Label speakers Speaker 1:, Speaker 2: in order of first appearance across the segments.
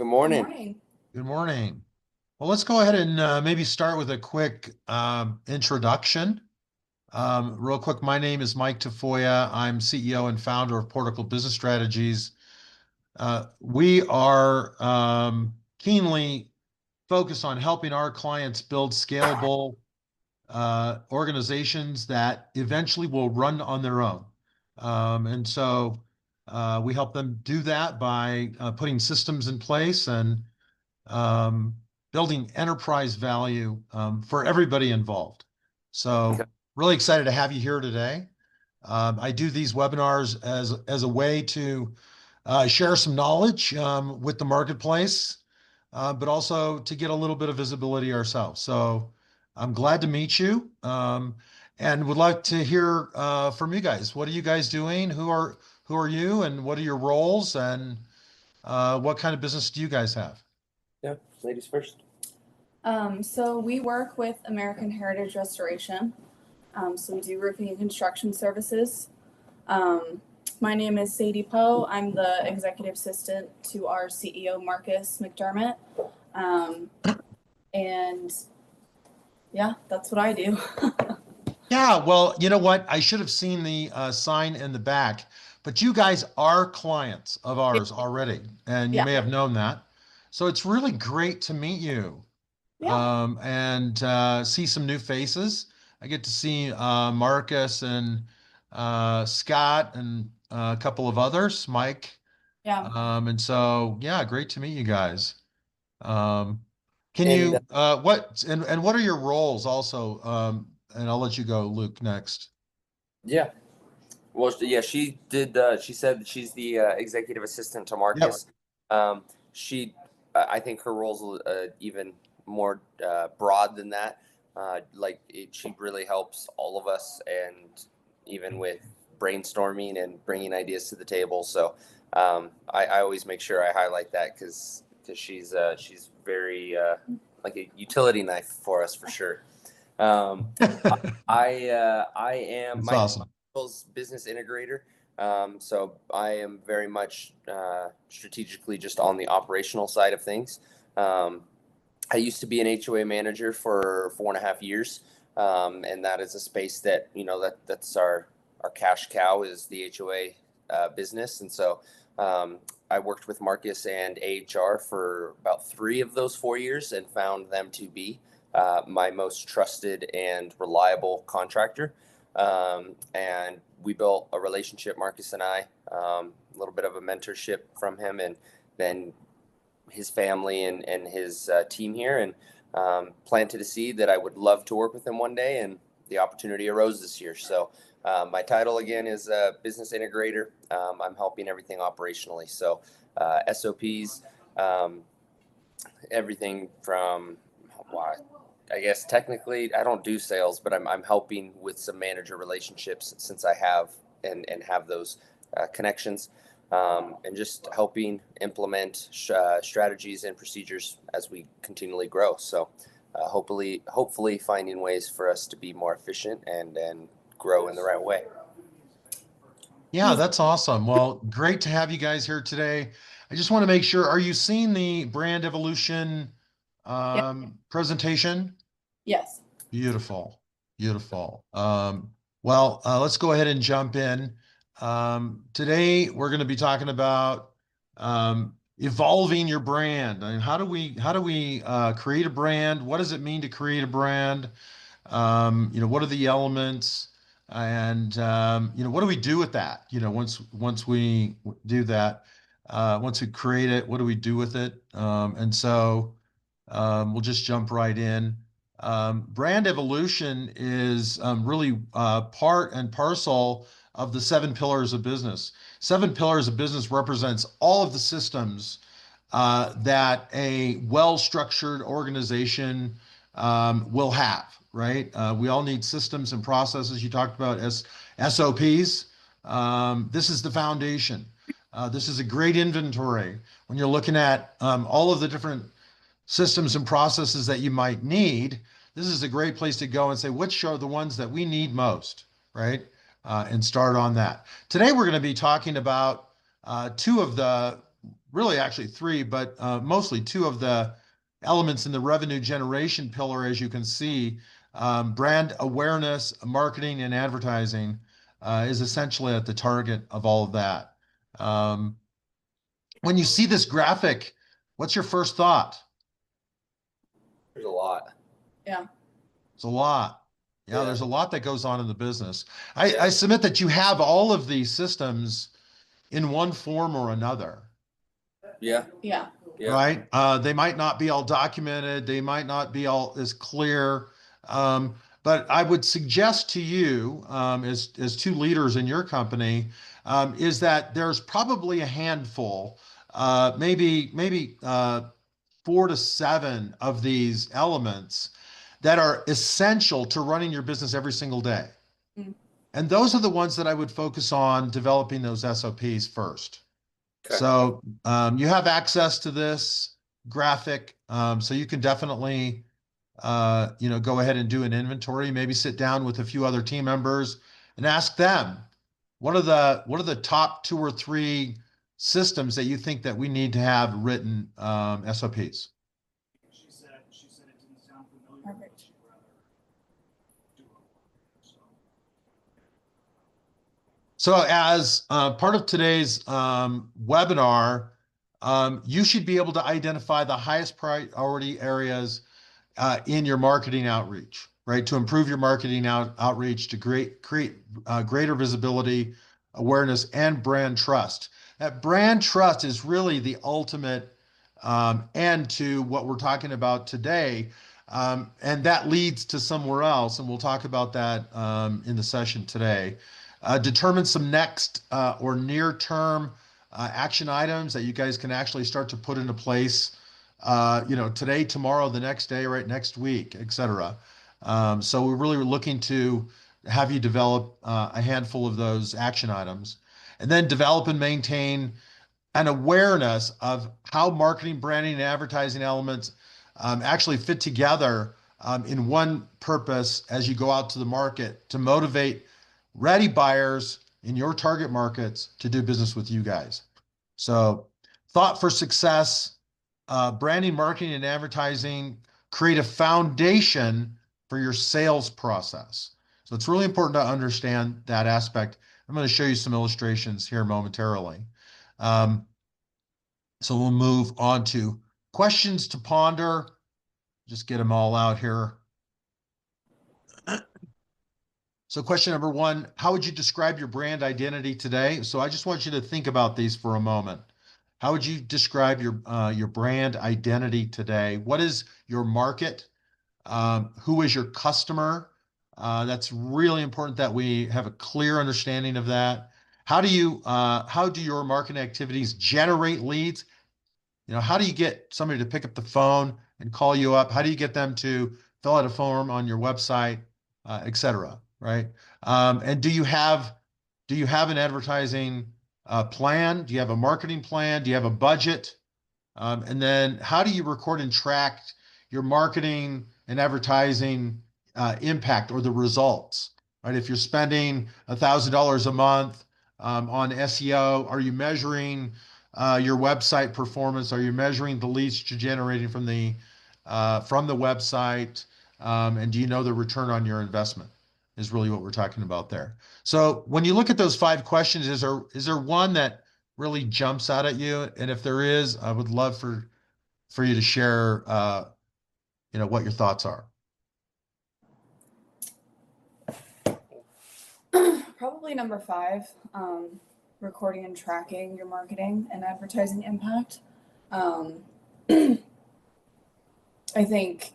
Speaker 1: Good
Speaker 2: Good
Speaker 1: morning.
Speaker 2: morning.
Speaker 3: Good morning. Well, let's go ahead and maybe start with a quick introduction. Real quick, my name is Mike Tafoya. I'm CEO and founder of Portocol Business Strategies. We are keenly focused on helping our clients build scalable organizations that eventually will run on their own. And so we help them do that by putting systems in place and um, building enterprise value for everybody involved.
Speaker 1: Okay.
Speaker 3: So really excited to have you here today. I do these webinars as a way to share some knowledge with the marketplace, but also to get a little bit of visibility ourselves. So I'm glad to meet you, and would like to hear from you guys. What are you guys doing? Who are you, and what are your roles, and what kind of business do you guys have?
Speaker 1: Yeah, ladies first.
Speaker 2: So we work with American Heritage Restoration. So we do roofing and construction services. My name is Sadie Poe. I'm the executive assistant to our CEO, Marcus McDermott. Um, and yeah, that's what I do.
Speaker 3: Yeah, well, you know what? I should have seen the sign in the back, but you guys are clients of ours already, and you
Speaker 2: Yeah.
Speaker 3: may have known that. So it's really great to meet you
Speaker 2: Yeah.
Speaker 3: and see some new faces. I get to see Marcus and Scott and a couple of others, Mike.
Speaker 2: Yeah.
Speaker 3: And so, yeah, great to meet you guys. Um, can
Speaker 1: And
Speaker 3: you and what are your roles also? And I'll let you go, Luke, next.
Speaker 1: yeah, well, yeah, she did. She said that she's the executive assistant to
Speaker 3: Yep.
Speaker 1: Marcus. She, I think her role's even more broad than that. She really helps all of us, and even with brainstorming and bringing ideas to the table. So I always make sure I highlight that because she's very like a utility knife for us for sure. Um, I am
Speaker 3: That's
Speaker 1: my
Speaker 3: awesome.
Speaker 1: title's business integrator. So I am very much strategically just on the operational side of things. Um, I used to be an HOA manager for 4.5 years, and that is a space that that's our cash cow is the HOA business, and so I worked with Marcus and AHR for about 3 of those 4 years and found them to be my most trusted and reliable contractor. And we built a relationship, Marcus and I, a little bit of a mentorship from him, and then his family and his team here, and planted a seed that I would love to work with him one day. And the opportunity arose this year. So my title again is business integrator. I'm helping everything operationally. So SOPs, um, everything from, well, I guess technically I don't do sales, but I'm helping with some manager relationships since I have and have those connections, and just helping implement strategies and procedures as we continually grow. So hopefully finding ways for us to be more efficient and grow in the right way.
Speaker 3: Yeah, that's awesome. Well, great to have you guys here today. I just want to make sure, are you seeing the brand evolution
Speaker 2: Yeah.
Speaker 3: presentation?
Speaker 2: Yes.
Speaker 3: Beautiful, beautiful. Well, let's go ahead and jump in. Today, we're going to be talking about evolving your brand. I mean, how do we create a brand? What does it mean to create a brand? What are the elements? And what do we do with that? Once we do that, once we create it, what do we do with it? We'll just jump right in. Brand evolution is really part and parcel of the 7 pillars of business. 7 pillars of business represents all of the systems that a well-structured organization will have, right? We all need systems and processes. You talked about SOPs. This is the foundation. This is a great inventory when you're looking at all of the different systems and processes that you might need. This is a great place to go and say, which are the ones that we need most, right? And start on that. Today, we're going to be talking about two of the really actually three, but mostly two of the elements in the revenue generation pillar, as you can see. Brand awareness, marketing, and advertising is essentially at the target of all of that. Um, when you see this graphic, what's your first thought?
Speaker 1: There's a lot.
Speaker 2: Yeah.
Speaker 3: It's a lot. Yeah,
Speaker 1: Yeah.
Speaker 3: there's a lot that goes on in the business.
Speaker 1: Yeah.
Speaker 3: I submit that you have all of these systems in one form or another.
Speaker 1: Yeah.
Speaker 2: Yeah.
Speaker 1: Yeah.
Speaker 3: Right? They might not be all documented. They might not be all as clear. But I would suggest to you, as two leaders in your company, is that there's probably a handful, maybe 4 to 7 of these elements that are essential to running your business every single day.
Speaker 2: Mm.
Speaker 3: And those are the ones that I would focus on developing those SOPs first.
Speaker 1: Okay.
Speaker 3: So you have access to this graphic, so you can definitely go ahead and do an inventory. Maybe sit down with a few other team members and ask them what are the top 2 or 3 systems that you think that we need to have written SOPs.
Speaker 4: She said it didn't sound familiar.
Speaker 2: Perfect.
Speaker 4: She'd rather do it.
Speaker 3: So as part of today's webinar, you should be able to identify the highest priority areas in your marketing outreach, right? To improve your marketing outreach, to create greater visibility, awareness, and brand trust. That brand trust is really the ultimate end to what we're talking about today. And that leads to somewhere else, and we'll talk about that in the session today. Determine some next or near-term action items that you guys can actually start to put into place today, tomorrow, the next day, right, next week, etc. So we're really looking to have you develop a handful of those action items, and then develop and maintain an awareness of how marketing, branding, and advertising elements actually fit together in one purpose as you go out to the market to motivate ready buyers in your target markets to do business with you guys. So, thought for success, branding, marketing, and advertising create a foundation for your sales process. So it's really important to understand that aspect. I'm going to show you some illustrations here momentarily. So we'll move on to questions to ponder. Just get them all out here. So question number 1, how would you describe your brand identity today? So I just want you to think about these for a moment. How would you describe your brand identity today? What is your market? Who is your customer? That's really important that we have a clear understanding of that. How do your marketing activities generate leads? How do you get somebody to pick up the phone and call you up? How do you get them to fill out a form on your website, et cetera, right? And do you have an advertising plan? Do you have a marketing plan? Do you have a budget? And then how do you record and track your marketing and advertising impact or the results, right? If you're spending $1,000 a month on SEO, are you measuring your website performance? Are you measuring the leads you're generating from the website? And do you know the return on your investment? Is really what we're talking about there. So when you look at those 5 questions, is there one that really jumps out at you? And if there is, I would love for you to share, what your thoughts are.
Speaker 2: Probably number 5, recording and tracking your marketing and advertising impact. I think,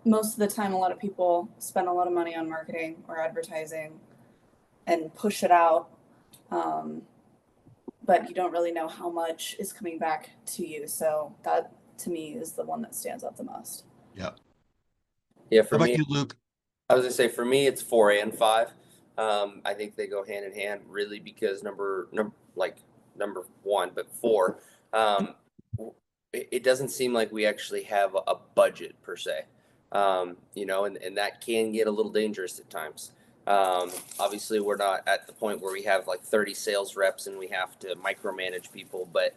Speaker 2: most of the time, a lot of people spend a lot of money on marketing or advertising and push it out. But you don't really know how much is coming back to you. So that, to me, is the one that stands out the most.
Speaker 3: Yeah.
Speaker 1: Yeah.
Speaker 3: How
Speaker 1: For
Speaker 3: about
Speaker 1: me,
Speaker 3: you, Luke?
Speaker 1: I was gonna say for me, it's 4 and 5. I think they go hand in hand, really, because number 1, but 4. It doesn't seem like we actually have a budget per se, and that can get a little dangerous at times. Obviously, we're not at the point where we have like 30 sales reps and we have to micromanage people, but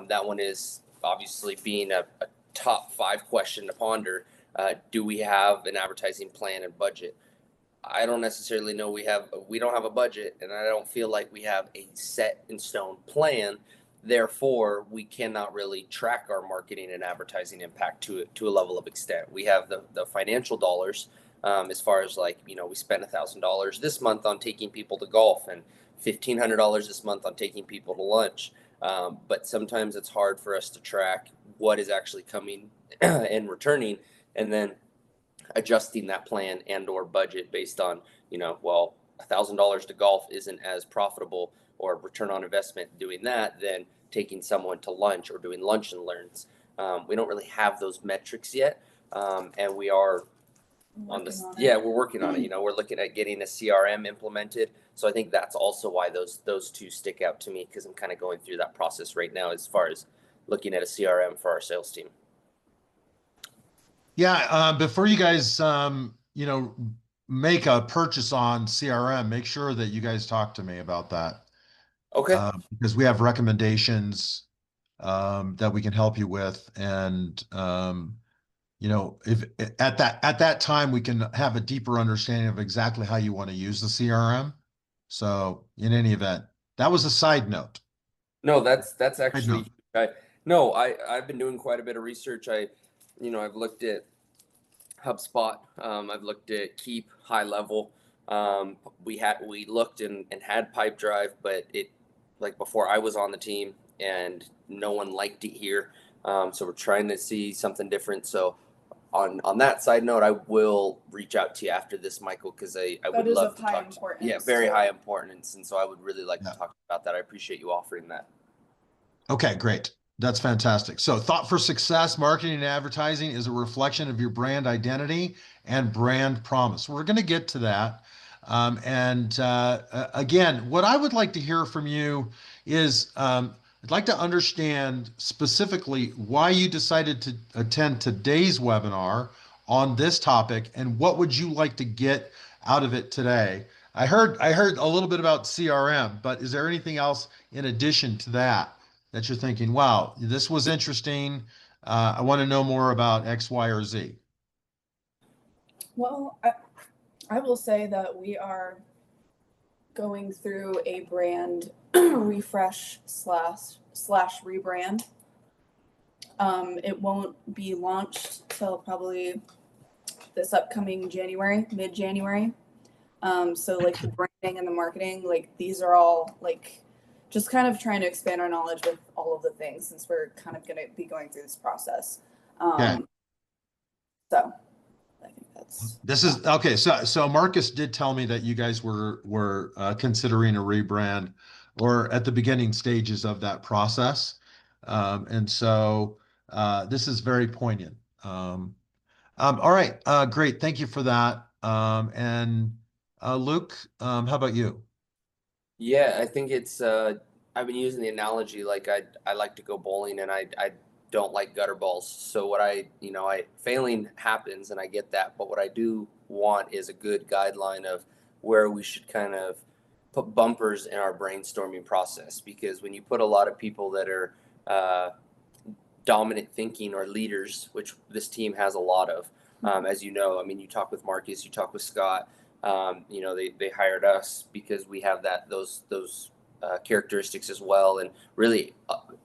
Speaker 1: That one is obviously being a top 5 question to ponder. Do we have an advertising plan and budget? I don't necessarily know we don't have a budget, and I don't feel like we have a set in stone plan. Therefore, we cannot really track our marketing and advertising impact to a level of extent. We have the financial dollars, as far as like, we spent $1,000 this month on taking people to golf and $1,500 this month on taking people to lunch. But sometimes it's hard for us to track what is actually coming and returning, and then adjusting that plan and or budget based on, well, $1,000 to golf isn't as profitable or return on investment doing that than taking someone to lunch or doing lunch and learns. We don't really have those metrics yet, and we are on this. Yeah, we're working on it. We're looking at getting a CRM implemented. So I think that's also why those two stick out to me, because I'm kind of going through that process right now as far as looking at a CRM for our sales team.
Speaker 3: Yeah, before you guys, make a purchase on CRM, make sure that you guys talk to me about that.
Speaker 1: Okay.
Speaker 3: Because we have recommendations that we can help you with, and if at that time we can have a deeper understanding of exactly how you want to use the CRM. So in any event, that was a side note.
Speaker 1: No, that's actually, I've been doing quite a bit of research. I've looked at HubSpot. I've looked at Keep, High Level. We looked and had Pipe Drive, but it, like, before I was on the team, and no one liked it here. So we're trying to see something different. So on that side note, I will reach out to you after this, Michael, because I would love to talk. Yeah, very high importance, and so I would really like to talk about that. I appreciate you offering that.
Speaker 3: Okay, great. That's fantastic. So, thought for success, marketing and advertising is a reflection of your brand identity and brand promise. We're going to get to that. Again, what I would like to hear from you is I'd like to understand specifically why you decided to attend today's webinar on this topic, and what would you like to get out of it today. I heard a little bit about CRM, but is there anything else in addition to that you're thinking, wow, this was interesting. I want to know more about X, Y, or Z?
Speaker 2: Well, I will say that we are going through a brand refresh slash rebrand. It won't be launched till probably this upcoming January, mid-January. So like the branding and the marketing, like these are all like just kind of trying to expand our knowledge with all of the things, since we're kind of going to be going through this process.
Speaker 3: Okay.
Speaker 2: So I think
Speaker 3: this is okay. So Marcus did tell me that you guys were considering a rebrand, or at the beginning stages of that process. And so this is very poignant. All right. Great. Thank you for that. Luke, how about you?
Speaker 1: Yeah, I think it's. I've been using the analogy, like I like to go bowling, and I don't like gutter balls. So what failing happens, and I get that. But what I do want is a good guideline of where we should kind of put bumpers in our brainstorming process. Because when you put a lot of people that are dominant thinking or leaders, which this team has a lot of, as you know, I mean, you talk with Marcus, you talk with Scott. They hired us because we have those characteristics as well, and really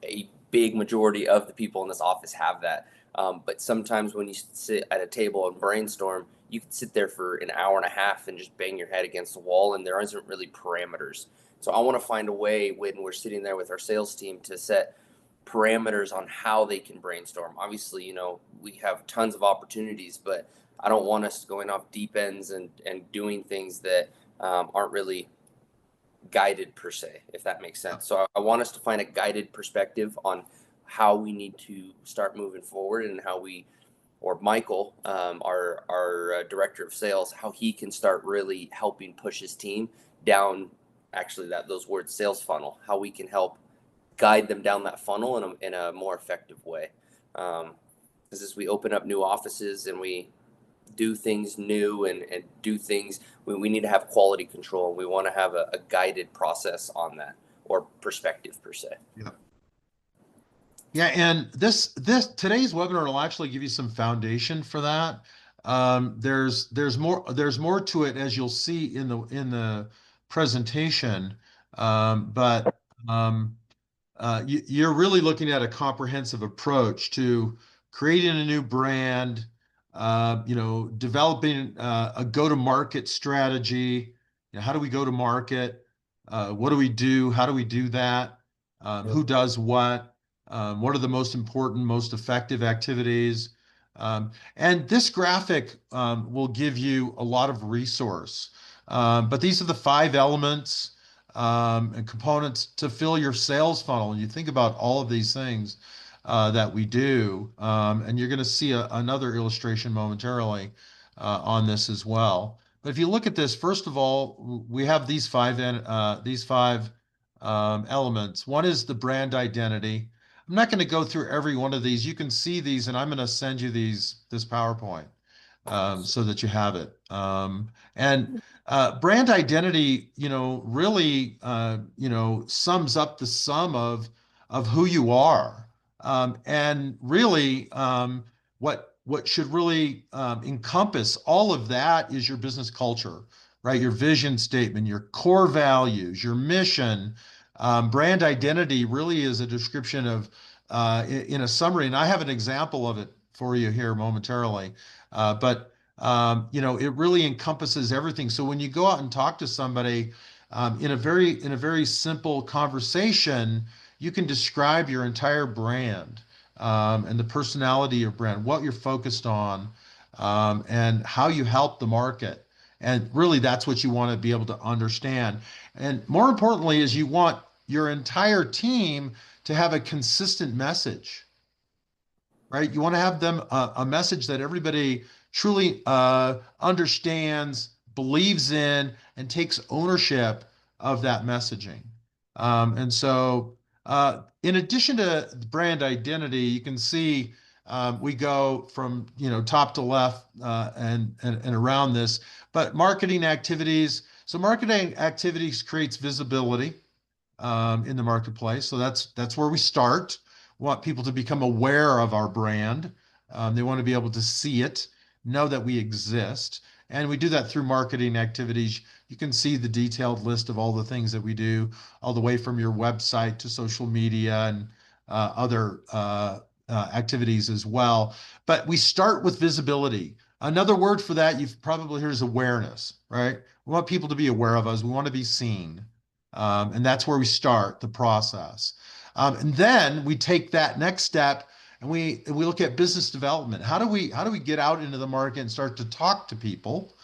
Speaker 1: a big majority of the people in this office have that. But sometimes when you sit at a table and brainstorm, you can sit there for an hour and a half and just bang your head against the wall, and there isn't really parameters. So I want to find a way when we're sitting there with our sales team to set parameters on how they can brainstorm. Obviously, we have tons of opportunities, but I don't want us going off deep ends and doing things that aren't really guided per se, if that makes sense. So I want us to find a guided perspective on how we need to start moving forward, and how or Michael, our director of sales, how he can start really helping push his team down, actually those words, sales funnel, how we can help guide them down that funnel in a more effective way. Because as we open up new offices and we do things new and do things, we need to have quality control, and we want to have a guided process on that, or perspective per se.
Speaker 3: Yeah. Yeah, and this today's webinar will actually give you some foundation for that. There's more to it as you'll see in the presentation. But you're really looking at a comprehensive approach to creating a new brand, developing a go-to-market strategy. How do we go to market? What do we do? How do we do that? Who does what? What are the most important, most effective activities? And this graphic will give you a lot of resource. But these are the 5 elements and components to fill your sales funnel. And you think about all of these things that we do, and you're going to see another illustration momentarily on this as well. But if you look at this, first of all, we have these five elements. One is the brand identity. I'm not going to go through every one of these. You can see these, and I'm going to send you this PowerPoint so that you have it. And brand identity, really, sums up the sum of who you are, and really, what should really encompass all of that is your business culture, right? Your vision statement, your core values, your mission. Brand identity really is a description of, in a summary, and I have an example of it for you here momentarily. But it really encompasses everything. So when you go out and talk to somebody in a very simple conversation, you can describe your entire brand and the personality of brand, what you're focused on, and how you help the market. And really, that's what you want to be able to understand. And more importantly, is you want your entire team to have a consistent message, right? You want to have them a message that everybody truly understands, believes in, and takes ownership of that messaging. And so, in addition to brand identity, you can see we go from top to left and around this. But marketing activities. So marketing activities creates visibility in the marketplace. So that's where we start. We want people to become aware of our brand. They want to be able to see it, know that we exist, and we do that through marketing activities. You can see the detailed list of all the things that we do, all the way from your website to social media and other activities as well. But we start with visibility. Another word for that you've probably heard is awareness, right? We want people to be aware of us. We want to be seen. And that's where we start the process. And then we take that next step and we look at business development. How do we get out into the market and start to talk to people,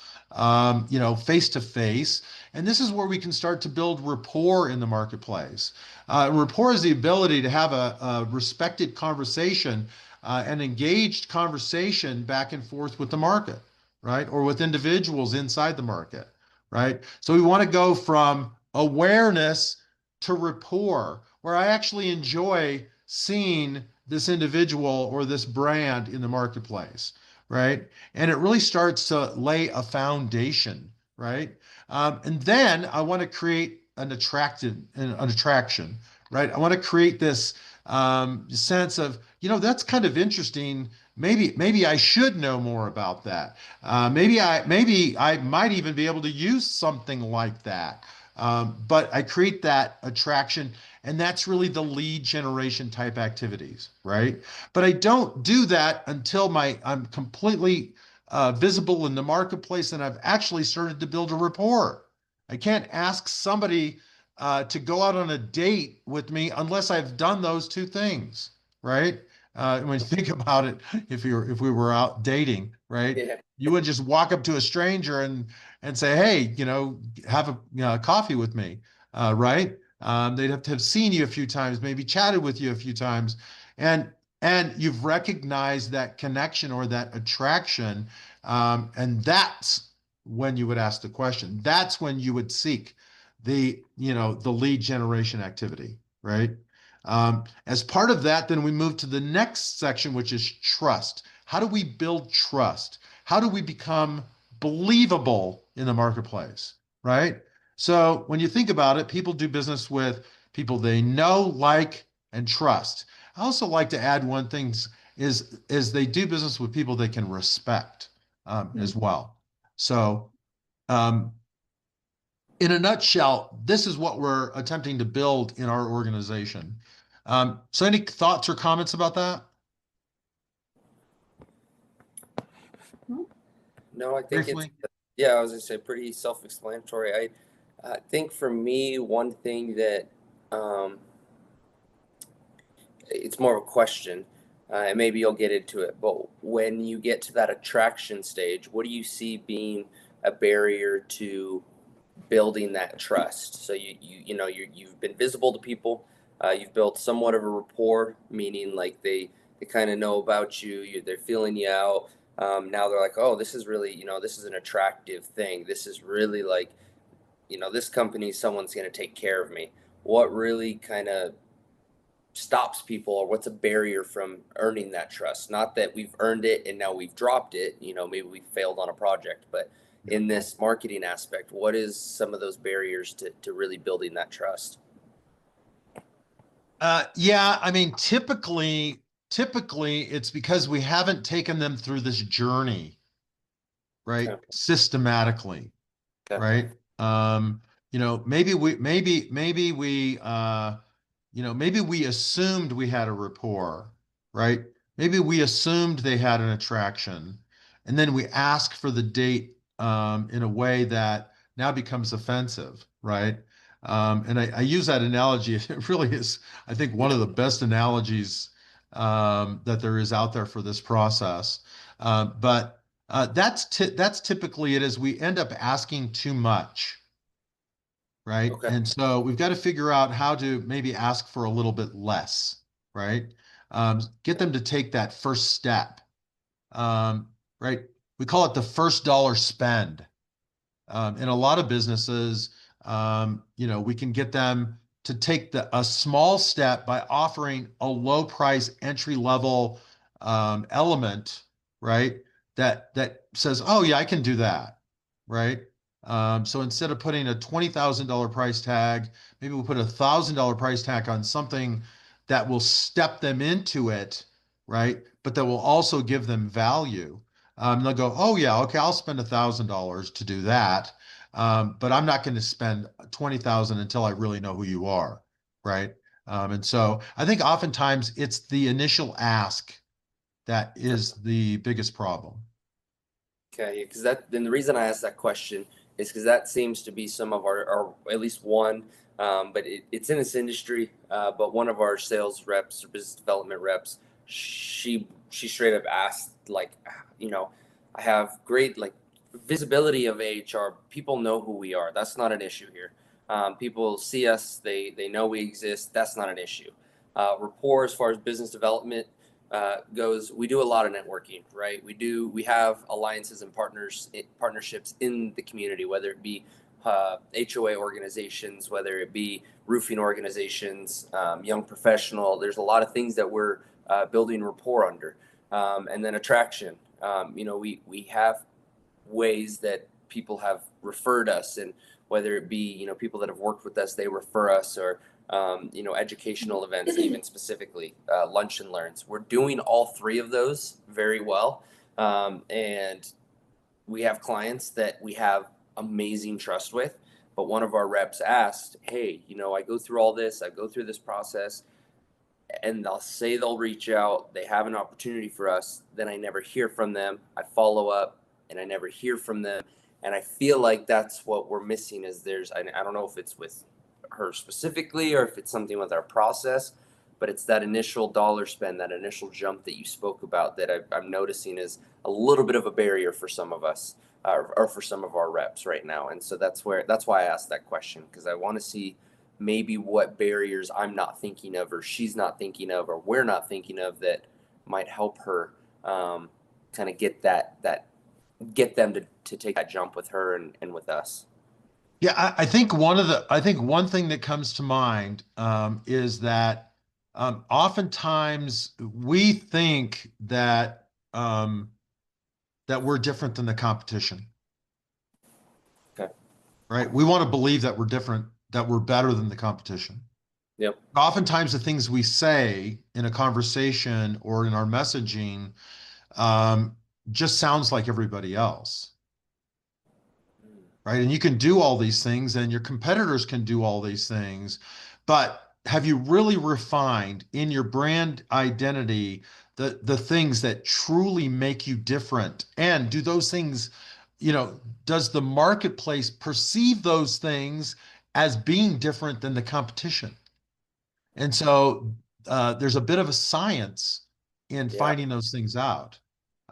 Speaker 3: face to face? And this is where we can start to build rapport in the marketplace. Rapport is the ability to have a respected conversation, an engaged conversation back and forth with the market, right? Or with individuals inside the market, right? So we want to go from awareness to rapport, where I actually enjoy seeing this individual or this brand in the marketplace, right? And it really starts to lay a foundation, right? And then I want to create an attraction, right? I want to create this sense of, that's kind of interesting. Maybe I should know more about that. Maybe I might even be able to use something like that. But I create that attraction, and that's really the lead generation type activities, right? But I don't do that until I'm completely visible in the marketplace and I've actually started to build a rapport. I can't ask somebody to go out on a date with me unless I've done those two things, right? When you think about it, if we were out dating, right?
Speaker 1: Yeah.
Speaker 3: You wouldn't just walk up to a stranger and say, "Hey, have a coffee with me," right? They'd have to have seen you a few times, maybe chatted with you a few times, and you've recognized that connection or that attraction, and that's when you would ask the question. That's when you would seek the lead generation activity, right? As part of that, then we move to the next section, which is trust. How do we build trust? How do we become believable in the marketplace, right? So when you think about it, people do business with people they know, like, and trust. I also like to add one thing is they do business with people they can respect as well. So, um, in a nutshell, this is what we're attempting to build in our organization. So, any thoughts or comments about that?
Speaker 1: No, I think it's,
Speaker 3: Briefly.
Speaker 1: yeah, I was gonna say pretty self-explanatory. I think for me, one thing that um, it's more of a question, and maybe you'll get into it. But when you get to that attraction stage, what do you see being a barrier to building that trust? So you've been visible to people, you've built somewhat of a rapport, meaning like they kind of know about you, they're feeling you out. Now they're like, oh, this is really, this is an attractive thing. This is really like, this company, someone's going to take care of me. What really kind of stops people, or what's a barrier from earning that trust? Not that we've earned it and now we've dropped it, maybe we failed on a project, but in this marketing aspect, what is some of those barriers to really building that trust?
Speaker 3: Yeah, I mean, typically it's because we haven't taken them through this journey, right?
Speaker 1: Okay.
Speaker 3: Systematically,
Speaker 1: Okay.
Speaker 3: right? Maybe we assumed we had a rapport, right? Maybe we assumed they had an attraction, and then we ask for the date in a way that now becomes offensive, right? And I use that analogy. It really is, I think, one of the best analogies that there is out there for this process. But that's typically it. Is we end up asking too much, right?
Speaker 1: Okay.
Speaker 3: And so we've got to figure out how to maybe ask for a little bit less, right? Get them to take that first step, right? We call it the first dollar spend. In a lot of businesses, we can get them to take a small step by offering a low price entry level element, right? That says, oh yeah, I can do that, right? So instead of putting a $20,000 price tag, maybe we'll put $1,000 price tag on something that will step them into it, right? But that will also give them value. They'll go, oh yeah, okay, I'll spend $1,000 to do that, but I'm not going to spend 20,000 until I really know who you are, right? And so I think oftentimes it's the initial ask that is the biggest problem.
Speaker 1: Okay, because then the reason I asked that question is because that seems to be some of our at least one, but it's in this industry. But one of our sales reps or business development reps, she straight up asked like, I have great like visibility of HR. People know who we are. That's not an issue here. People see us. They know we exist. That's not an issue. Rapport as far as business development goes, we do a lot of networking, right? We have alliances and partnerships in the community, whether it be HOA organizations, whether it be roofing organizations, young professional. There's a lot of things that we're building rapport under, and then attraction. We have ways that people have referred us, and whether it be people that have worked with us, they refer us, or educational events, even specifically lunch and learns. We're doing all three of those very well, and we have clients that we have amazing trust with. But one of our reps asked, "Hey, I go through all this. I go through this process, and they'll say they'll reach out. They have an opportunity for us. Then I never hear from them. I follow up, and I never hear from them. And I feel like that's what we're missing. Is I don't know if it's with her specifically or if it's something with our process, but it's that initial dollar spend, that initial jump that you spoke about that I'm noticing is a little bit of a barrier for some of us, or for some of our reps right now. And so that's why I asked that question, because I want to see maybe what barriers I'm not thinking of, or she's not thinking of, or we're not thinking of, that might help her kind of get them to take that jump with her and with us.
Speaker 3: Yeah, I think one thing that comes to mind is that oftentimes we think that we're different than the competition,
Speaker 1: Okay.
Speaker 3: right? We want to believe that we're different, that we're better than the competition.
Speaker 1: Yep.
Speaker 3: Oftentimes the things we say in a conversation or in our messaging um, just sounds like everybody else, right? And you can do all these things and your competitors can do all these things, but have you really refined in your brand identity the things that truly make you different? And do those things, does the marketplace perceive those things as being different than the competition? And so there's a bit of a science in
Speaker 1: Yeah.
Speaker 3: finding those things out.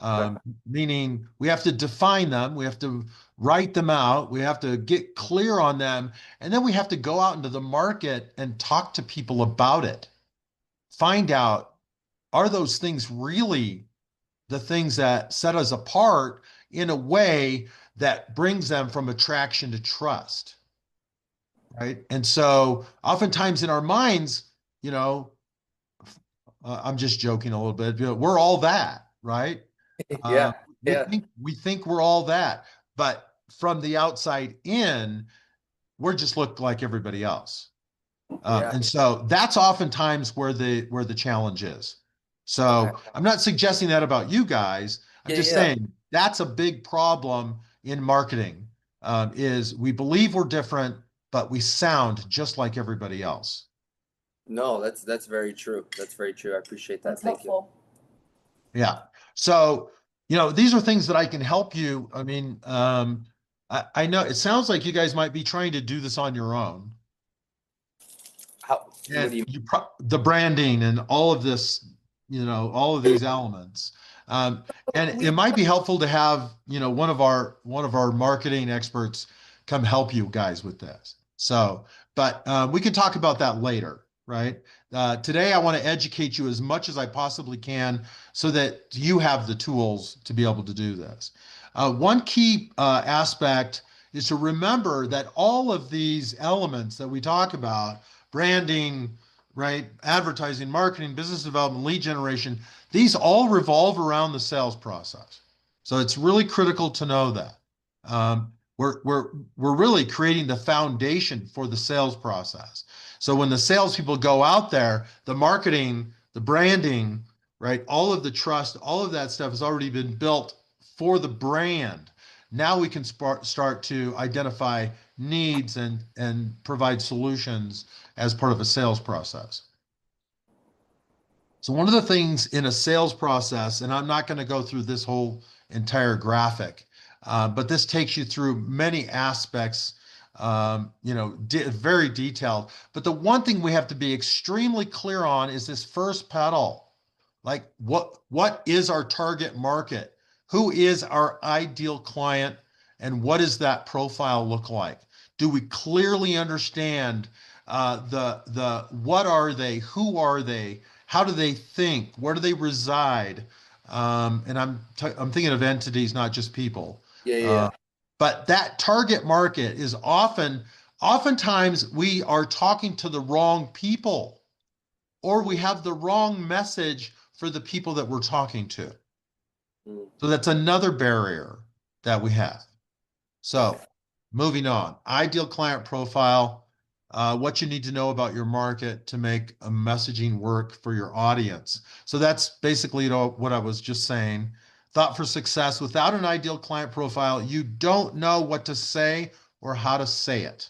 Speaker 1: Right.
Speaker 3: Meaning we have to define them, we have to write them out, we have to get clear on them, and then we have to go out into the market and talk to people about it. Find out, are those things really the things that set us apart in a way that brings them from attraction to trust? Right. And so oftentimes in our minds, you know, I'm just joking a little bit. We're all that, right? Uh,
Speaker 1: Yeah.
Speaker 3: we
Speaker 1: Yeah.
Speaker 3: think we think we're all that, but from the outside in, we're just look like everybody else.
Speaker 1: Yeah.
Speaker 3: And so that's oftentimes where the challenge is.
Speaker 1: Okay.
Speaker 3: So I'm not suggesting that about you guys. I'm
Speaker 1: Yeah.
Speaker 3: just
Speaker 1: Yeah.
Speaker 3: saying that's a big problem in marketing. Is we believe we're different, but we sound just like everybody else.
Speaker 1: No, that's very true. That's very true. I appreciate that.
Speaker 2: That's
Speaker 1: Thank you.
Speaker 2: helpful.
Speaker 3: Yeah. So, these are things that I can help you. I mean, I know it sounds like you guys might be trying to do this on your own.
Speaker 1: How? What
Speaker 3: And
Speaker 1: do you?
Speaker 3: the branding and all of this, all of these elements. Um, and it might be helpful to have, one of our marketing experts come help you guys with this. So, but we can talk about that later, right? Today, I want to educate you as much as I possibly can so that you have the tools to be able to do this. One key aspect is to remember that all of these elements that we talk about, branding, right? Advertising, marketing, business development, lead generation, these all revolve around the sales process. So it's really critical to know that. We're really creating the foundation for the sales process. So when the salespeople go out there, the marketing, the branding, right? All of the trust, all of that stuff has already been built for the brand. Now we can start to identify needs and provide solutions as part of a sales process. So one of the things in a sales process, and I'm not going to go through this whole entire graphic, but this takes you through many aspects, very detailed. But the one thing we have to be extremely clear on is this first pedal. Like what is our target market? Who is our ideal client? And what does that profile look like? Do we clearly understand the what are they? Who are they? How do they think? Where do they reside? And I'm thinking of entities, not just people.
Speaker 1: Yeah.
Speaker 3: Uh,
Speaker 1: Yeah.
Speaker 3: but that target market is oftentimes we are talking to the wrong people, or we have the wrong message for the people that we're talking to.
Speaker 1: Mm.
Speaker 3: So that's another barrier that we have. So moving on, ideal client profile, what you need to know about your market to make a messaging work for your audience. So that's basically what I was just saying. Thought for success: without an ideal client profile, you don't know what to say or how to say it.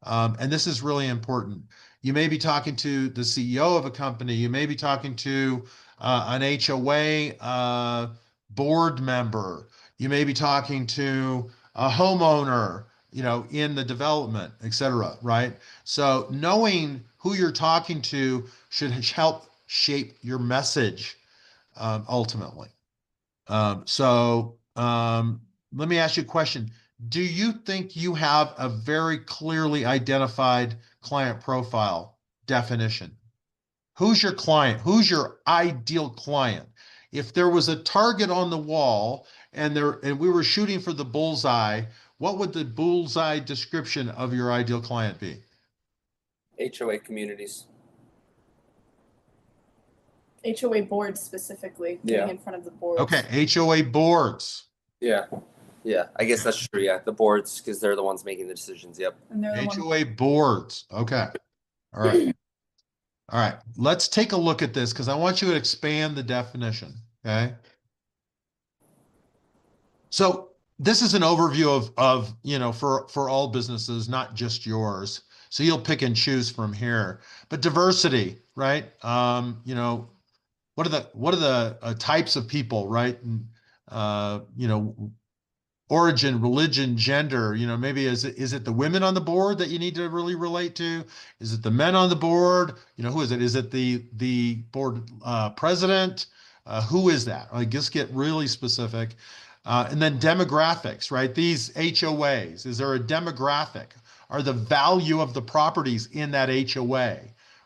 Speaker 3: And this is really important. You may be talking to the CEO of a company, you may be talking to an HOA board member, you may be talking to a homeowner, in the development, et cetera, right? So knowing who you're talking to should help shape your message ultimately. Let me ask you a question. Do you think you have a very clearly identified client profile definition? Who's your client? Who's your ideal client? If there was a target on the wall and we were shooting for the bullseye, what would the bullseye description of your ideal client be?
Speaker 1: HOA communities.
Speaker 2: HOA boards specifically, getting
Speaker 1: Yeah.
Speaker 2: in front of the boards.
Speaker 3: Okay, HOA boards.
Speaker 1: Yeah. Yeah. I guess that's true. Yeah. The boards, because they're the ones making the decisions. Yep.
Speaker 2: And they're the ones.
Speaker 3: HOA boards. Okay. All right. All right, let's take a look at this because I want you to expand the definition. Okay. So this is an overview of for all businesses, not just yours. So you'll pick and choose from here. But diversity, right? What are the types of people, right? And origin, religion, gender, maybe is it the women on the board that you need to really relate to? Is it the men on the board? Who is it? Is it the board president? Who is that? I just get really specific. And then demographics, right? These HOAs, is there a demographic? Are the value of the properties in that HOA,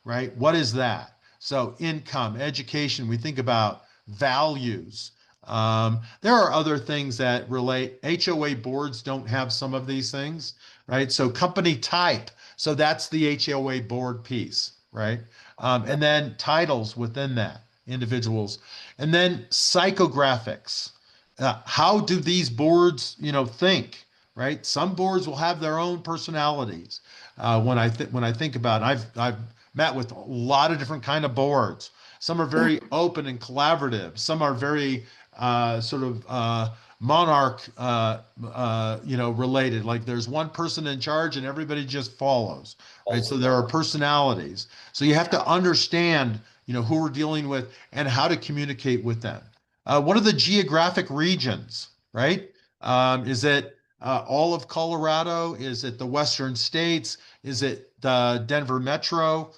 Speaker 3: right? What is that? So income, education, we think about values. There are other things that relate. HOA boards don't have some of these things, right? So company type. So that's the HOA board piece, right? And then titles within that, individuals. And then psychographics. How do these boards, think, right? Some boards will have their own personalities. When I think about it, I've met with a lot of different kind of boards. Some are very open and collaborative. Some are very sort of monarch, related. Like there's one person in charge and everybody just follows, right? So there are personalities. So you have to understand, who we're dealing with and how to communicate with them. What are the geographic regions, right? Is it all of Colorado? Is it the Western states? Is it the Denver metro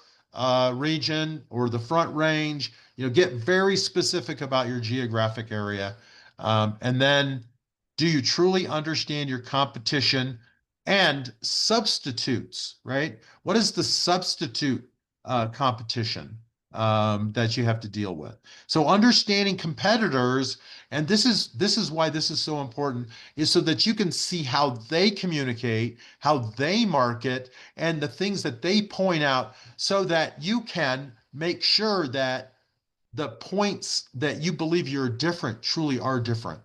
Speaker 3: region or the Front Range? Get very specific about your geographic area. And then, do you truly understand your competition and substitutes, right? What is the substitute competition that you have to deal with? So understanding competitors, and this is why this is so important, is so that you can see how they communicate, how they market, and the things that they point out so that you can make sure that the points that you believe you're different truly are different?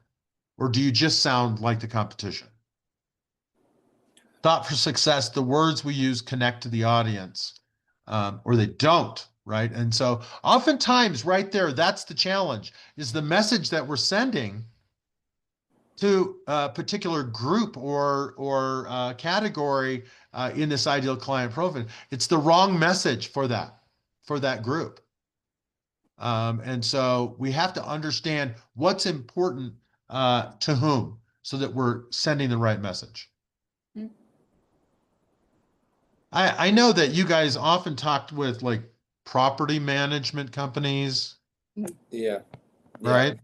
Speaker 3: Or do you just sound like the competition? Thought for success, the words we use connect to the audience, or they don't, right? And so oftentimes right there, that's the challenge, is the message that we're sending to a particular group or category in this ideal client profile. It's the wrong message for that group. And so we have to understand what's important to whom so that we're sending the right message.
Speaker 2: Mm.
Speaker 3: I know that you guys often talked with like property management companies,
Speaker 1: Yeah.
Speaker 3: right?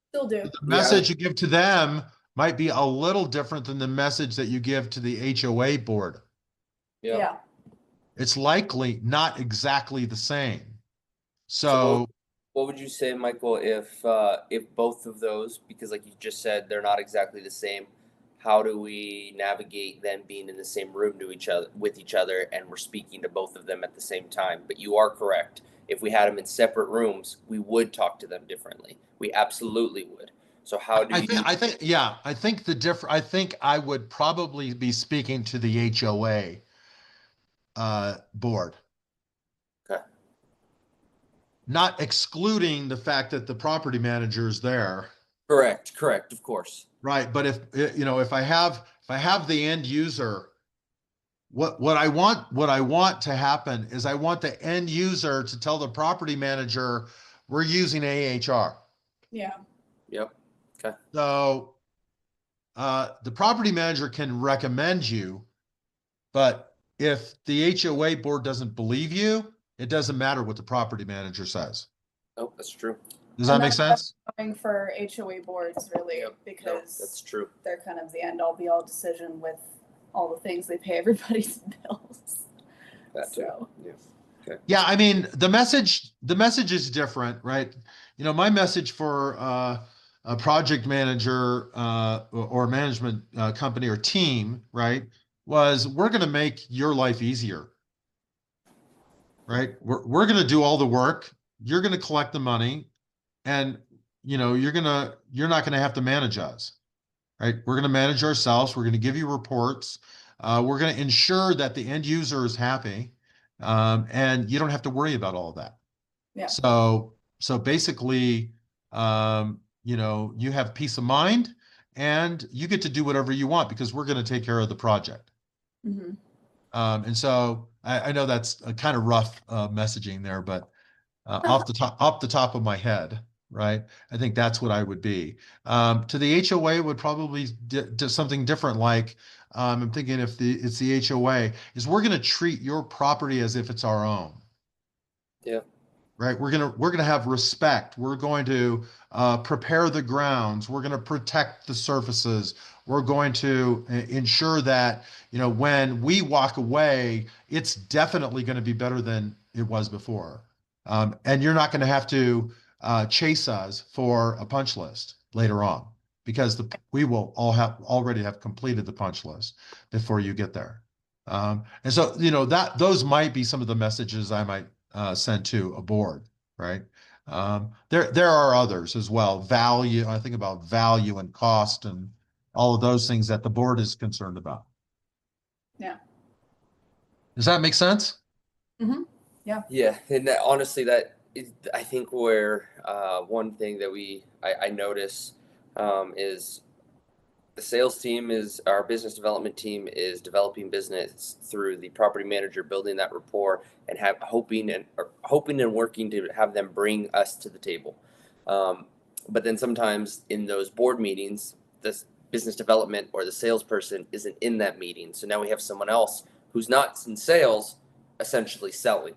Speaker 2: Still do.
Speaker 3: The message you give to them might be a little different than the message that you give to the HOA board.
Speaker 2: Yeah.
Speaker 3: It's likely not exactly the same.
Speaker 1: So what would you say, Michael, if both of those, because like you just said, they're not exactly the same, how do we navigate them being in the same room with each other and we're speaking to both of them at the same time? But you are correct. If we had them in separate rooms, we would talk to them differently. We absolutely would. So how do you
Speaker 3: I think I would probably be speaking to the HOA board.
Speaker 1: Okay.
Speaker 3: Not excluding the fact that the property manager is there.
Speaker 1: Correct, of course.
Speaker 3: Right. But if I have the end user, what I want to happen is I want the end user to tell the property manager we're using AHR.
Speaker 2: Yeah.
Speaker 1: Yep. Okay.
Speaker 3: So the property manager can recommend you, but if the HOA board doesn't believe you, it doesn't matter what the property manager says.
Speaker 1: Oh, that's true.
Speaker 3: Does that make sense?
Speaker 2: Going for HOA boards, really,
Speaker 1: Yep.
Speaker 2: because
Speaker 1: No, that's true.
Speaker 2: they're kind of the end all be all decision with all the things they pay everybody's bills.
Speaker 1: That too.
Speaker 2: So.
Speaker 1: Yeah.
Speaker 3: Yeah, I mean the message is different, right? My message for a project manager or management company or team, right, was we're going to make your life easier, right? We're going to do all the work. You're going to collect the money, and you're not going to have to manage us, right? We're going to manage ourselves. We're going to give you reports. We're going to ensure that the end user is happy. And you don't have to worry about all of that.
Speaker 2: Yeah.
Speaker 3: So basically, you have peace of mind and you get to do whatever you want because we're going to take care of the project.
Speaker 2: Mm-hmm.
Speaker 3: And so I know that's a kind of rough messaging there, but off the top of my head, right? I think that's what I would be. To the HOA would probably do something different. Like I'm thinking if it's the HOA, is we're going to treat your property as if it's our own.
Speaker 1: Yeah.
Speaker 3: Right, we're gonna have respect. We're going to prepare the grounds. We're going to protect the surfaces. We're going to ensure that when we walk away, it's definitely going to be better than it was before. And you're not going to have to chase us for a punch list later on because we will already have completed the punch list before you get there. And so that those might be some of the messages I might sent to a board, right? There are others as well. Value, I think about value and cost and all of those things that the board is concerned about.
Speaker 2: Yeah.
Speaker 3: Does that make sense?
Speaker 2: Mm-hmm. Yeah.
Speaker 1: Yeah, and honestly, that is, I think, where one thing that I notice is the sales team is our business development team is developing business through the property manager building that rapport and hoping and working to have them bring us to the table. But then sometimes in those board meetings, the business development or the salesperson isn't in that meeting, so now we have someone else who's not in sales essentially selling.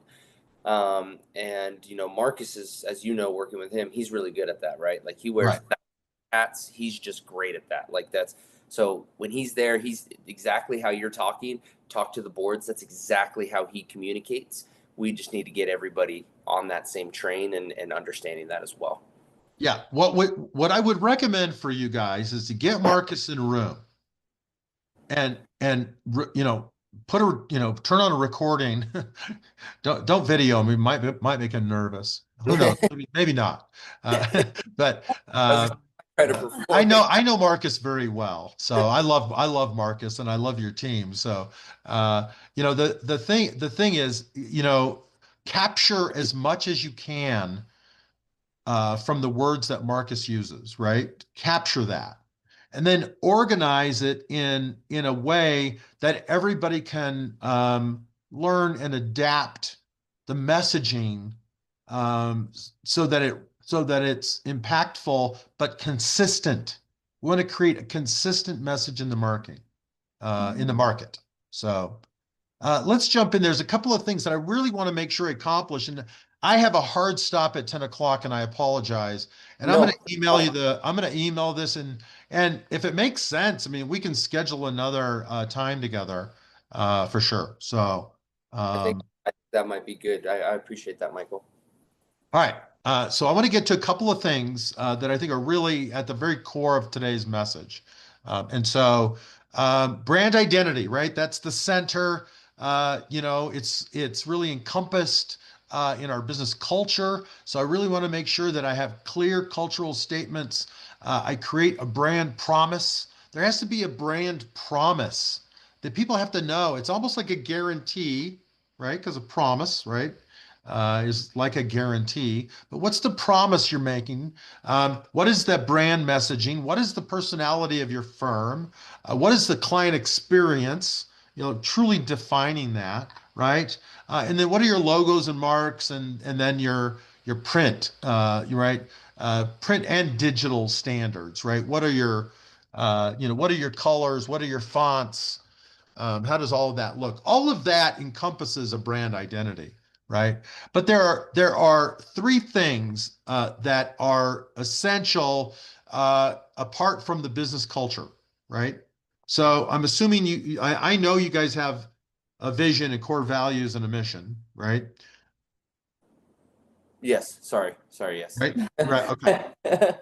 Speaker 1: And Marcus is, as working with him, he's really good at that, right? Like he wears
Speaker 3: Right.
Speaker 1: hats. He's just great at that. Like that's so when he's there, he's exactly how you're talking. Talk to the boards. That's exactly how he communicates. We just need to get everybody on that same train and understanding that as well.
Speaker 3: Yeah. What I would recommend for you guys is to get Marcus in a room and put a turn on a recording. Don't video him. It might make him nervous. Who knows? Maybe not. But I know Marcus very well. So I love Marcus and I love your team. So the thing is, capture as much as you can from the words that Marcus uses, right? Capture that. And then organize it in a way that everybody can learn and adapt the messaging so that it's impactful but consistent. We want to create a consistent message in the market. So let's jump in. There's a couple of things that I really want to make sure I accomplish, and I have a hard stop at 10 o'clock, and I apologize. And
Speaker 1: No.
Speaker 3: I'm going to email this, and if it makes sense, I mean, we can schedule another time together for sure. So,
Speaker 1: I think that might be good. I appreciate that, Michael.
Speaker 3: all right. So I want to get to a couple of things that I think are really at the very core of today's message. And so brand identity, right? That's the center. It's really encompassed in our business culture. So I really want to make sure that I have clear cultural statements. I create a brand promise. There has to be a brand promise that people have to know. It's almost like a guarantee, right? Because a promise, right? Is like a guarantee. But what's the promise you're making? What is that brand messaging? What is the personality of your firm? What is the client experience? Truly defining that, right? And then what are your logos and marks, and then your print, right? Print and digital standards, right? What are your what are your colors? What are your fonts? How does all of that look? All of that encompasses a brand identity, right? But there are three things that are essential apart from the business culture, right? So I'm assuming I know you guys have a vision and core values and a mission, right?
Speaker 1: Yes. Sorry. Yes.
Speaker 3: Right. Right. Okay. Right.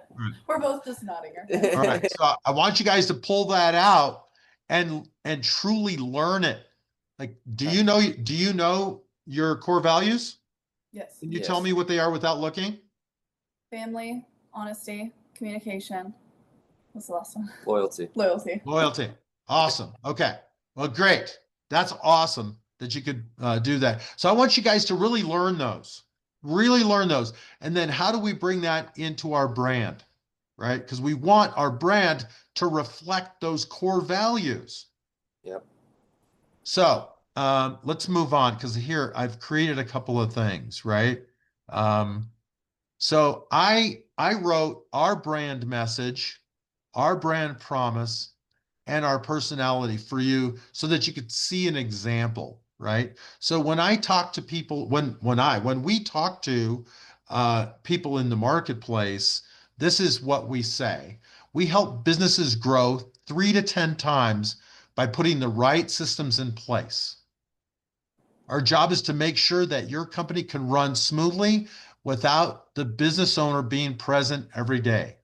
Speaker 2: We're both just nodding our heads.
Speaker 3: All right. So I want you guys to pull that out and truly learn it. Like, do you know your core values?
Speaker 2: Yes.
Speaker 3: Can you tell me what they are without looking?
Speaker 2: Family, honesty, communication. What's the last one?
Speaker 1: Loyalty.
Speaker 2: Loyalty.
Speaker 3: Loyalty. Awesome. Okay. Well, great. That's awesome. that you could do that. So I want you guys to really learn those, really learn those. And then how do we bring that into our brand, right? Because we want our brand to reflect those core values.
Speaker 1: Yep.
Speaker 3: So let's move on, because here I've created a couple of things, right? So I wrote our brand message, our brand promise, and our personality for you so that you could see an example, right? So when I talk to people, when we talk to people in the marketplace, this is what we say. We help businesses grow 3 to 10 times by putting the right systems in place. Our job is to make sure that your company can run smoothly without the business owner being present every day.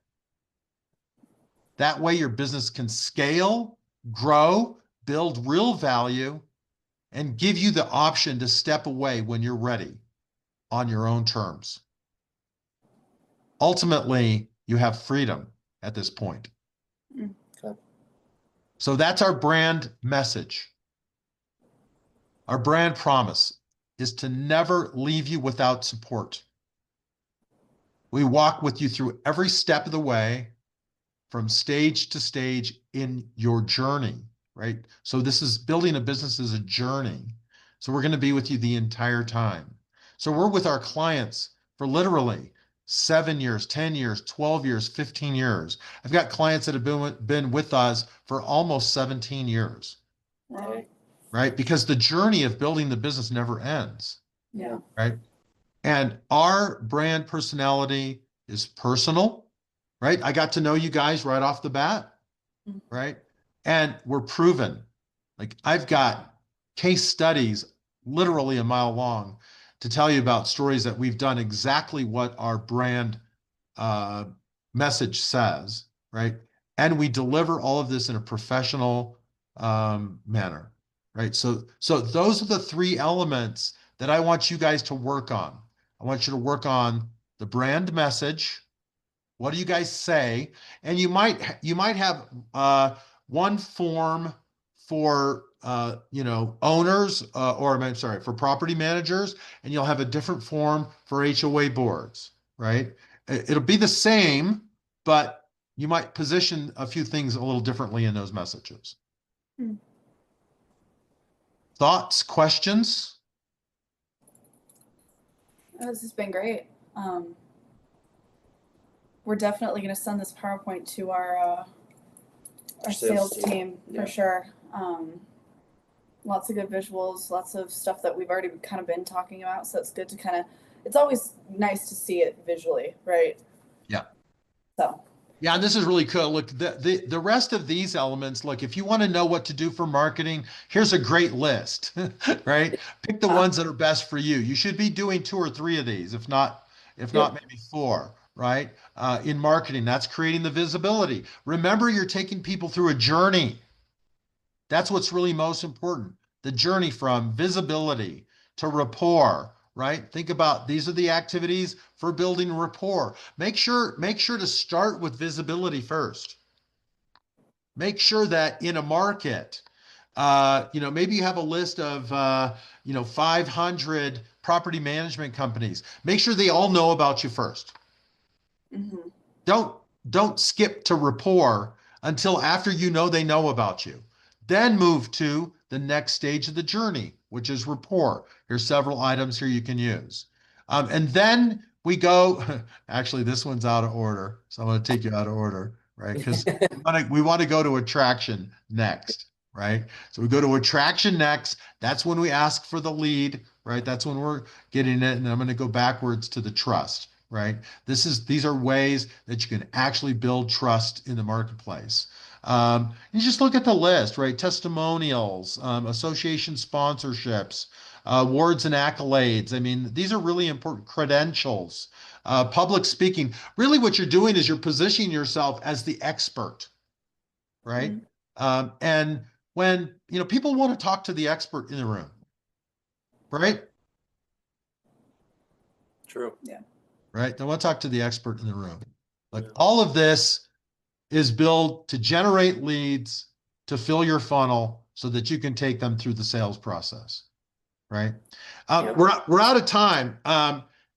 Speaker 3: That way, your business can scale, grow, build real value, and give you the option to step away when you're ready on your own terms. Ultimately, you have freedom at this point.
Speaker 1: Okay.
Speaker 3: So that's our brand message. Our brand promise is to never leave you without support. We walk with you through every step of the way, from stage to stage in your journey, right? So this is building a business is a journey. So we're going to be with you the entire time. So we're with our clients for literally 7 years, 10 years, 12 years, 15 years. I've got clients that have been with us for almost 17 years,
Speaker 2: Wow.
Speaker 3: right? Because the journey of building the business never ends,
Speaker 2: Yeah.
Speaker 3: right? And our brand personality is personal, right? I got to know you guys right off the bat,
Speaker 2: Mhm.
Speaker 3: right? And we're proven. Like, I've got case studies literally a mile long to tell you about stories that we've done exactly what our brand uh, message says, right? And we deliver all of this in a professional manner, right? So those are the 3 elements that I want you guys to work on. I want you to work on the brand message. What do you guys say? And you might have one form for owners, or I'm sorry, for property managers, and you'll have a different form for HOA boards, right? It'll be the same, but you might position a few things a little differently in those messages.
Speaker 2: Hmm.
Speaker 3: Thoughts, questions?
Speaker 2: Oh, this has been great. We're definitely going to send this PowerPoint to our
Speaker 1: Sales
Speaker 2: sales
Speaker 1: team.
Speaker 2: team
Speaker 1: Yeah.
Speaker 2: for sure. Lots of good visuals, lots of stuff that we've already kind of been talking about. So it's good to it's always nice to see it visually, right?
Speaker 3: Yeah.
Speaker 2: So.
Speaker 3: Yeah, and this is really cool. Look, the rest of these elements, look, if you want to know what to do for marketing, here's a great list, right? Pick the ones that are best for you. You should be doing 2 or 3 of these, if not maybe 4, right? In marketing, that's creating the visibility. Remember, you're taking people through a journey. That's what's really most important. The journey from visibility to rapport, right? Think about, these are the activities for building rapport. Make sure to start with visibility first. Make sure that in a market, maybe you have a list of 500 property management companies. Make sure they all know about you first.
Speaker 2: Mm-hmm.
Speaker 3: Don't skip to rapport until after you know they know about you. Then move to the next stage of the journey, which is rapport. Here's several items here you can use. And then we go, actually, this one's out of order. So I'm going to take you out of order, right? Because we want to go to attraction next, right? So we go to attraction next. That's when we ask for the lead, right? That's when we're getting it. And I'm going to go backwards to the trust, right? These are ways that you can actually build trust in the marketplace. You just look at the list, right? Testimonials, association sponsorships, awards and accolades. I mean, these are really important. Credentials, public speaking. Really, what you're doing is you're positioning yourself as the expert, right?
Speaker 2: Mm-hmm.
Speaker 3: And when people want to talk to the expert in the room, right?
Speaker 1: True.
Speaker 2: Yeah.
Speaker 3: Right? They want to talk to the expert in the room. Like, all of this is built to generate leads, to fill your funnel so that you can take them through the sales process. right?
Speaker 1: Yep.
Speaker 3: We're out of time.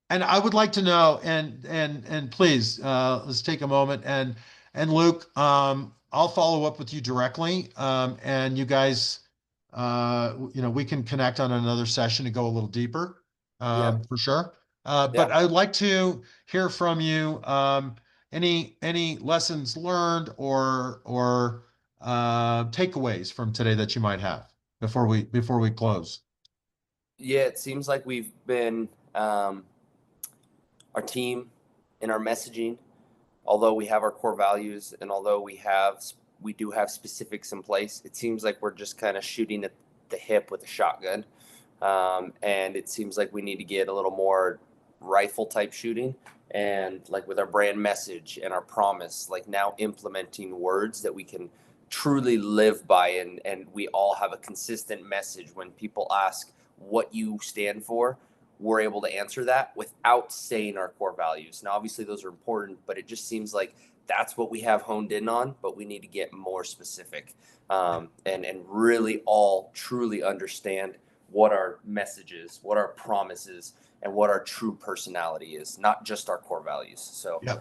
Speaker 3: And I would like to know, and please, let's take a moment and Luke, I'll follow up with you directly. And you guys, we can connect on another session to go a little deeper, for sure. But I would like to hear from you. Any lessons learned or takeaways from today that you might have before we close?
Speaker 1: Yeah, it seems like we've been our team in our messaging, although we have our core values and although we do have specifics in place, it seems like we're just kind of shooting at the hip with a shotgun. And it seems like we need to get a little more rifle type shooting, and like with our brand message and our promise, like now implementing words that we can truly live by, and we all have a consistent message. When people ask what you stand for, we're able to answer that without saying our core values. Now obviously those are important, but it just seems like that's what we have honed in on, but we need to get more specific, and really all truly understand what our message is, what our promise is, and what our true personality is, not just our core values. So
Speaker 3: Yeah.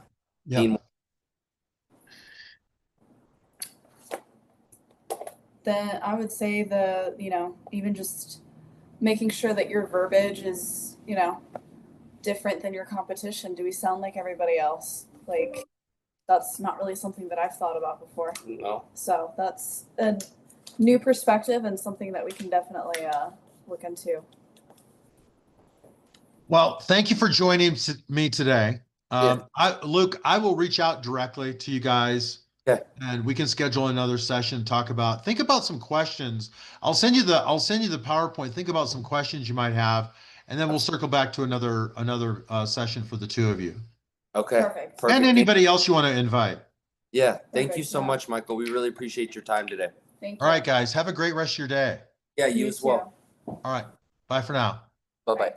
Speaker 2: Then I would say even just making sure that your verbiage is, different than your competition. Do we sound like everybody else? Like, that's not really something that I've thought about before.
Speaker 1: No.
Speaker 2: So that's a new perspective and something that we can definitely look into.
Speaker 3: Well, thank you for joining me today.
Speaker 1: Yeah.
Speaker 3: Luke, I will reach out directly to you guys.
Speaker 1: Okay.
Speaker 3: And we can schedule another session, think about some questions. I'll send you the PowerPoint. Think about some questions you might have, and then we'll circle back to another session for the two of you.
Speaker 1: Okay.
Speaker 2: Perfect.
Speaker 3: And anybody else you want to invite.
Speaker 1: Yeah. Thank you
Speaker 2: Perfect,
Speaker 1: so
Speaker 2: yeah.
Speaker 1: much, Michael. We really appreciate your time today.
Speaker 2: Thank
Speaker 3: All
Speaker 2: you.
Speaker 3: right, guys, have a great rest of your day.
Speaker 1: Yeah, you as well.
Speaker 3: All right. Bye for now.
Speaker 1: Bye bye.